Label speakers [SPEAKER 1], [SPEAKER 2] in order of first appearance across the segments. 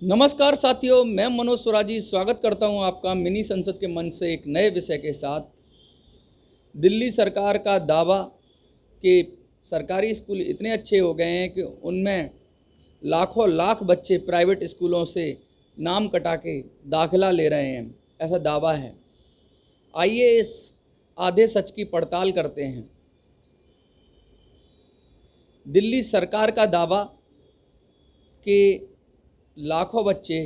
[SPEAKER 1] नमस्कार साथियों, मैं मनोज स्वराजी स्वागत करता हूं आपका मिनी संसद के मंच से एक नए विषय के साथ। दिल्ली सरकार का दावा कि सरकारी स्कूल इतने अच्छे हो गए हैं कि उनमें लाखों लाख बच्चे प्राइवेट स्कूलों से नाम कटा के दाखिला ले रहे हैं, ऐसा दावा है। आइए इस आधे सच की पड़ताल करते हैं। दिल्ली सरकार का दावा कि लाखों बच्चे,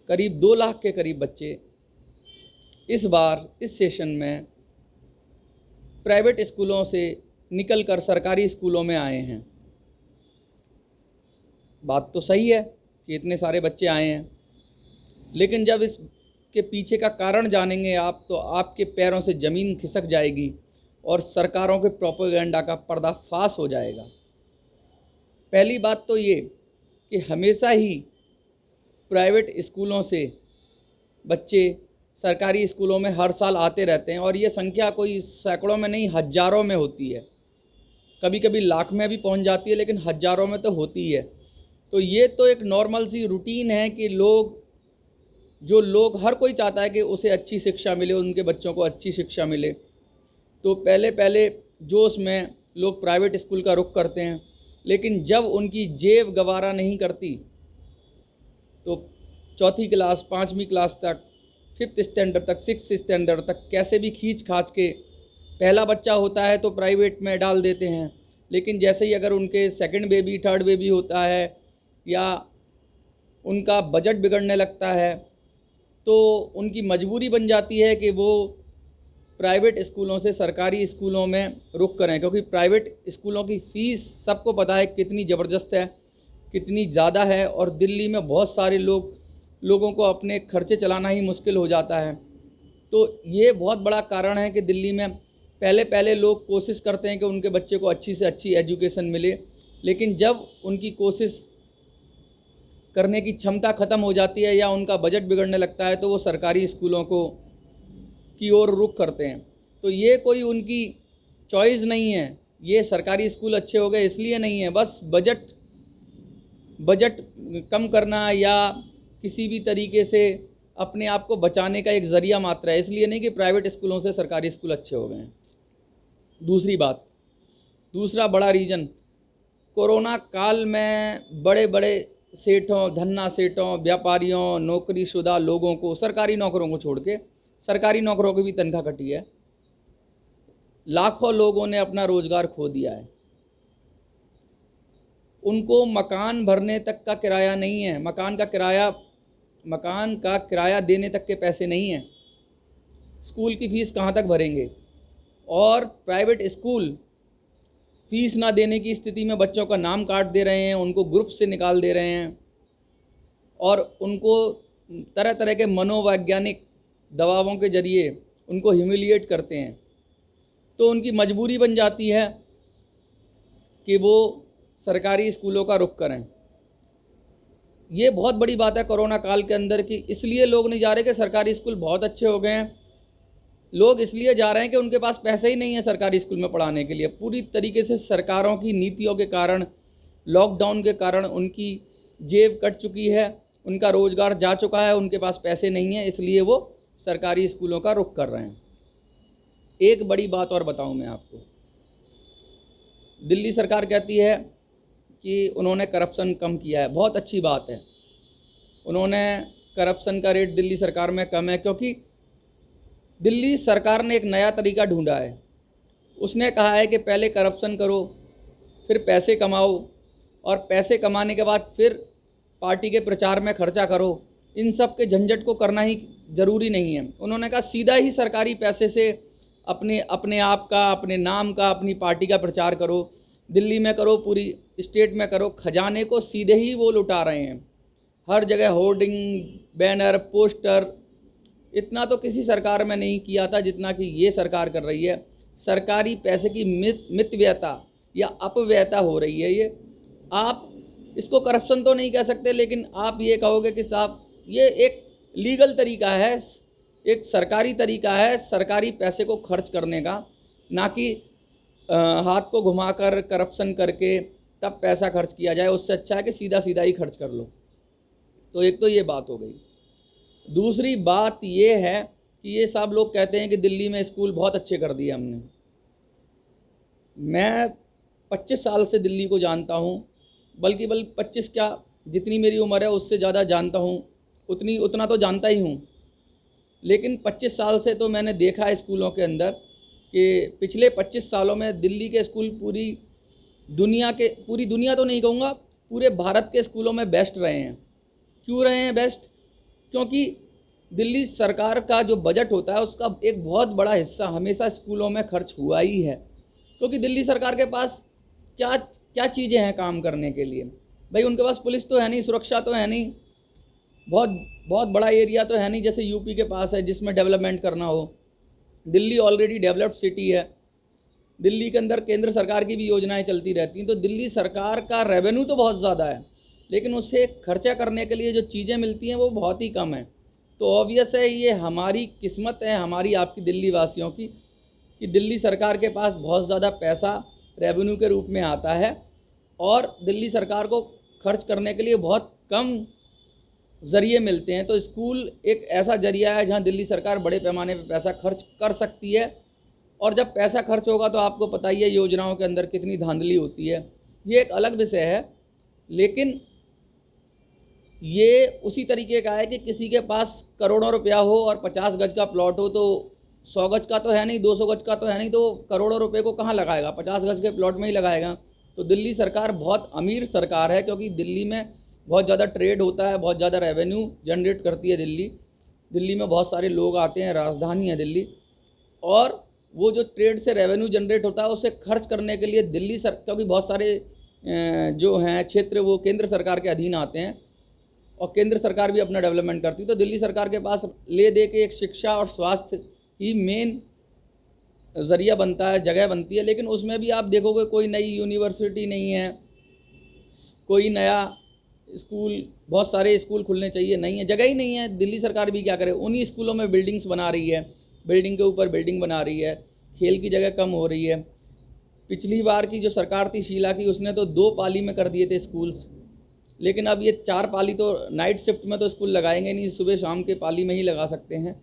[SPEAKER 1] करीब 2 लाख के करीब बच्चे इस बार इस सेशन में प्राइवेट स्कूलों से निकलकर सरकारी स्कूलों में आए हैं। बात तो सही है कि इतने सारे बच्चे आए हैं, लेकिन जब इसके पीछे का कारण जानेंगे आप तो आपके पैरों से ज़मीन खिसक जाएगी और सरकारों के प्रोपेगेंडा का पर्दाफाश हो जाएगा। पहली बात तो ये कि हमेशा ही प्राइवेट स्कूलों से बच्चे सरकारी स्कूलों में हर साल आते रहते हैं और ये संख्या कोई सैकड़ों में नहीं, हज़ारों में होती है। कभी कभी लाख में भी पहुंच जाती है, लेकिन हज़ारों में तो होती है। तो ये तो एक नॉर्मल सी रूटीन है कि हर कोई चाहता है कि उसे अच्छी शिक्षा मिले, उनके बच्चों को अच्छी शिक्षा मिले। तो पहले जोश में लोग प्राइवेट स्कूल का रुख करते हैं, लेकिन जब उनकी जेब गवारा नहीं करती तो 4th क्लास 5वीं क्लास तक, 5th स्टैंडर्ड तक, 6th स्टैंडर्ड तक कैसे भी खींच खाच के पहला बच्चा होता है तो प्राइवेट में डाल देते हैं। लेकिन जैसे ही अगर उनके सेकंड बेबी, थर्ड बेबी होता है या उनका बजट बिगड़ने लगता है तो उनकी मजबूरी बन जाती है कि वो प्राइवेट स्कूलों से सरकारी स्कूलों में रुख करें, क्योंकि प्राइवेट स्कूलों की फ़ीस सबको पता है कितनी ज़बरदस्त है, कितनी ज़्यादा है। और दिल्ली में बहुत सारे लोगों को अपने खर्चे चलाना ही मुश्किल हो जाता है। तो ये बहुत बड़ा कारण है कि दिल्ली में पहले लोग कोशिश करते हैं कि उनके बच्चे को अच्छी से अच्छी एजुकेशन मिले, लेकिन जब उनकी कोशिश करने की क्षमता ख़त्म हो जाती है या उनका बजट बिगड़ने लगता है तो वो सरकारी स्कूलों की ओर रुख करते हैं। तो ये कोई उनकी चॉइस नहीं है, ये सरकारी स्कूल अच्छे हो गए इसलिए नहीं है, बस बजट कम करना या किसी भी तरीके से अपने आप को बचाने का एक ज़रिया मात्र है, इसलिए नहीं कि प्राइवेट स्कूलों से सरकारी स्कूल अच्छे हो गए हैं। दूसरा बड़ा रीज़न, कोरोना काल में बड़े बड़े सेठों, धन्ना सेठों, व्यापारियों, नौकरीशुदा लोगों को, सरकारी नौकरों को छोड़ के सरकारी नौकरों की भी तनख्वाह कटी है। लाखों लोगों ने अपना रोज़गार खो दिया है। उनको मकान भरने तक का किराया नहीं है, मकान का किराया देने तक के पैसे नहीं हैं। स्कूल की फ़ीस कहाँ तक भरेंगे? और प्राइवेट स्कूल फ़ीस ना देने की स्थिति में बच्चों का नाम काट दे रहे हैं, उनको ग्रुप से निकाल दे रहे हैं और उनको तरह तरह के मनोवैज्ञानिक दबावों के ज़रिए उनको ह्यूमिलिएट करते हैं। तो उनकी मजबूरी बन जाती है कि वो सरकारी स्कूलों का रुख करें। ये बहुत बड़ी बात है कोरोना काल के अंदर की, इसलिए लोग नहीं जा रहे कि सरकारी स्कूल बहुत अच्छे हो गए हैं। लोग इसलिए जा रहे हैं कि उनके पास पैसे ही नहीं है सरकारी स्कूल में पढ़ाने के लिए। पूरी तरीके से सरकारों की नीतियों के कारण, लॉकडाउन के कारण उनकी जेब कट चुकी है, उनका रोज़गार जा चुका है, उनके पास पैसे नहीं है, इसलिए वो सरकारी स्कूलों का रुख कर रहे हैं। एक बड़ी बात और बताऊं मैं आपको, दिल्ली सरकार कहती है कि उन्होंने करप्शन कम किया है, बहुत अच्छी बात है। उन्होंने करप्शन का रेट दिल्ली सरकार में कम है क्योंकि दिल्ली सरकार ने एक नया तरीका ढूंढा है। उसने कहा है कि पहले करप्शन करो, फिर पैसे कमाओ और पैसे कमाने के बाद फिर पार्टी के प्रचार में खर्चा करो। इन सब के झंझट को करना ही ज़रूरी नहीं है। उन्होंने कहा सीधा ही सरकारी पैसे से अपने आप का, अपने नाम का, अपनी पार्टी का प्रचार करो। दिल्ली में करो, पूरी स्टेट में करो, खजाने को सीधे ही वो लुटा रहे हैं। हर जगह होर्डिंग, बैनर, पोस्टर, इतना तो किसी सरकार में नहीं किया था जितना कि ये सरकार कर रही है। सरकारी पैसे की मितव्ययता या अपव्ययता हो रही है। ये आप इसको करप्शन तो नहीं कह सकते, लेकिन आप ये कहोगे कि साहब ये एक लीगल तरीका है, एक सरकारी तरीका है सरकारी पैसे को खर्च करने का, ना कि हाथ को घुमाकर करप्शन करके तब पैसा खर्च किया जाए। उससे अच्छा है कि सीधा सीधा ही खर्च कर लो। तो एक तो ये बात हो गई। दूसरी बात ये है कि ये सब लोग कहते हैं कि दिल्ली में स्कूल बहुत अच्छे कर दिए हमने। मैं 25 साल से दिल्ली को जानता हूँ, बल्कि 25 क्या, जितनी मेरी उम्र है उससे ज़्यादा जानता हूँ, उतना तो जानता ही हूँ। लेकिन 25 साल से तो मैंने देखा है स्कूलों के अंदर कि पिछले 25 सालों में दिल्ली के स्कूल पूरी दुनिया तो नहीं कहूँगा, पूरे भारत के स्कूलों में बेस्ट रहे हैं। क्यों रहे हैं बेस्ट? क्योंकि दिल्ली सरकार का जो बजट होता है उसका एक बहुत बड़ा हिस्सा हमेशा स्कूलों में खर्च हुआ ही है। क्योंकि दिल्ली सरकार के पास क्या क्या चीज़ें हैं काम करने के लिए? भाई उनके पास पुलिस तो है नहीं, सुरक्षा तो है नहीं, बहुत बहुत बड़ा एरिया तो है नहीं जैसे यूपी के पास है जिसमें डेवलपमेंट करना हो। दिल्ली ऑलरेडी डेवलप्ड सिटी है, दिल्ली के अंदर केंद्र सरकार की भी योजनाएं चलती रहती हैं। तो दिल्ली सरकार का रेवेन्यू तो बहुत ज़्यादा है, लेकिन उसे खर्चा करने के लिए जो चीज़ें मिलती हैं वो बहुत ही कम है। तो ऑब्वियस है ये हमारी किस्मत है, हमारी आपकी दिल्ली वासियों की, कि दिल्ली सरकार के पास बहुत ज़्यादा पैसा रेवेन्यू के रूप में आता है और दिल्ली सरकार को खर्च करने के लिए बहुत कम ज़रिए मिलते हैं। तो स्कूल एक ऐसा ज़रिया है जहां दिल्ली सरकार बड़े पैमाने पर पैसा खर्च कर सकती है। और जब पैसा खर्च होगा तो आपको पता ही है योजनाओं के अंदर कितनी धांधली होती है, ये एक अलग विषय है। लेकिन ये उसी तरीके का है कि किसी के पास करोड़ों रुपया हो और 50 गज का प्लॉट हो, तो 100 गज का तो है नहीं, 200 गज का तो है नहीं, तो करोड़ों रुपए को कहाँ लगाएगा? 50 गज के प्लॉट में ही लगाएगा। तो दिल्ली सरकार बहुत अमीर सरकार है, क्योंकि दिल्ली में बहुत ज़्यादा ट्रेड होता है, बहुत ज़्यादा रेवेन्यू जनरेट करती है दिल्ली में बहुत सारे लोग आते हैं, राजधानी है दिल्ली। और वो जो ट्रेड से रेवेन्यू जनरेट होता है उसे खर्च करने के लिए क्योंकि बहुत सारे जो हैं क्षेत्र वो केंद्र सरकार के अधीन आते हैं और केंद्र सरकार भी अपना डेवलपमेंट करती है। तो दिल्ली सरकार के पास ले दे के एक शिक्षा और स्वास्थ्य ही मेन ज़रिया बनता है, जगह बनती है। लेकिन उसमें भी आप देखोगे कोई नई यूनिवर्सिटी नहीं है, कोई नया स्कूल, बहुत सारे स्कूल खुलने चाहिए, नहीं है, जगह ही नहीं है। दिल्ली सरकार भी क्या करे, उन्हीं स्कूलों में बिल्डिंग्स बना रही है, बिल्डिंग के ऊपर बिल्डिंग बना रही है, खेल की जगह कम हो रही है। पिछली बार की जो सरकार थी शीला की, उसने तो 2 पाली में कर दिए थे स्कूल्स, लेकिन अब ये 4 पाली तो नाइट शिफ्ट में तो स्कूल लगाएंगे नहीं, सुबह शाम के पाली में ही लगा सकते हैं।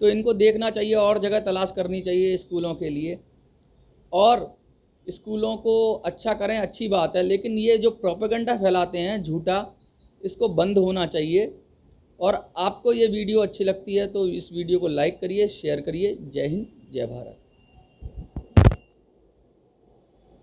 [SPEAKER 1] तो इनको देखना चाहिए और जगह तलाश करनी चाहिए स्कूलों के लिए, और स्कूलों को अच्छा करें, अच्छी बात है। लेकिन ये जो प्रोपेगेंडा फैलाते हैं झूठा, इसको बंद होना चाहिए। और आपको ये वीडियो अच्छी लगती है तो इस वीडियो को लाइक करिए, शेयर करिए। जय हिंद, जय भारत।